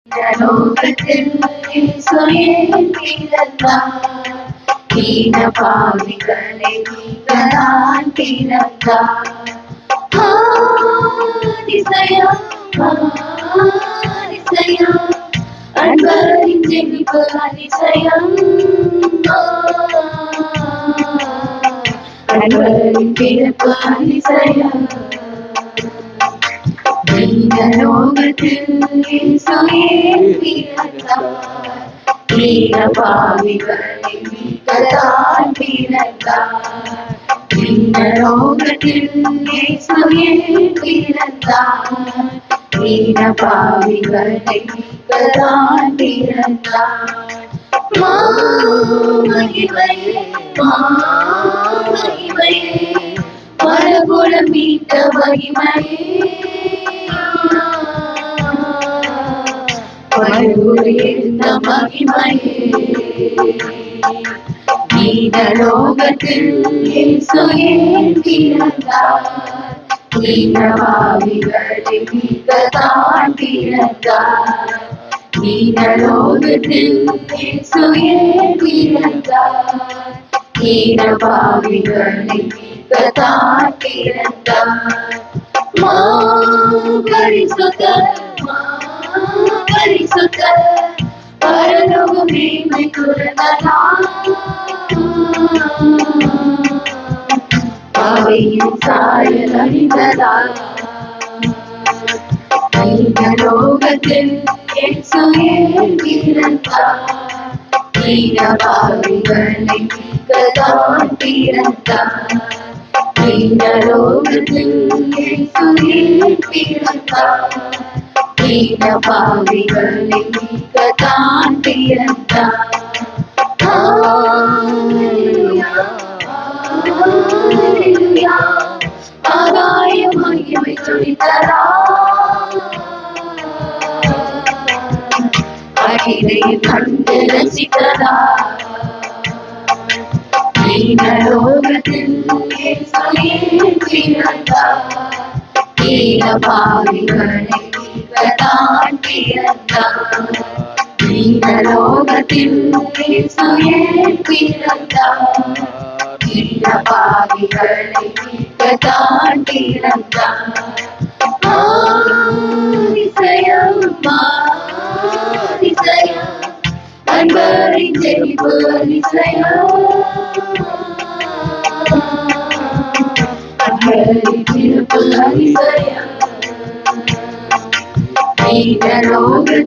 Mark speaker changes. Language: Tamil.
Speaker 1: லோகத்தில் இயேசுவின் பிறந்தார். தீன பாவிகளை நீங்கதான் பிறந்தார். அதிசயம் அதிசயம் அன்பரின் ஜெனிப்பு அதிசயம். அன்பரின் பிறப்பு அதிசயம். இந்த லோகத்தில் இயேசுவின் பிறந்தார். தீன பாவிகளை நீங்கதான் பிறந்தார். இந்த லோகத்தில் இயேசுவின் பிறந்தார். தீன பாவிகளை நீங்கதான் பிறந்தார். மகிமையே மகிமையே பரகுலம் மீட்ட மகிமையே பரகுலிருந்த மகிமையே. இந்த லோகத்தில் இயேசுவின் பிறந்தார். தீன பாவிகளை நீங்கதான் பிறந்தார். இந்த லோகத்தில் இயேசுவின் பிறந்தார். தீன பாவிகளை நீங்கதான் பிறந்தார். பரிசுத்தர் பரிசுத்தர் பரலோகம் மேன்மை துறந்ததார். அவையின் சாயல் அறிந்ததார். இந்த லோகத்தில் இயேசுவின் பிறந்தார். தீன பாவிகளை நீங்கதான் பிறந்தார். இந்த லோகத்தில் இயேசுவின் பிறந்தார். தீன பாவிகளை நீங்கதான் பிறந்தார். ஆகாய மகிமை துணித்தரார். அகிலையும் கண்டு ரசித்ததார். தீன லோகத்தில் இயேசுவின் பிறந்தார். தீன பாவிகளை நீங்கதான் பிறந்தார். தீன லோகத்தில் இயேசுவின் பிறந்தார். தீன பாவிகளை நீங்கதான் பிறந்தார். அதிசயம் அதிசயம் அன்பரின் ஜெனிப்பு அதிசயம். அன்பரின் பிறப்பு அதிசயம். இந்த லோகத்தில்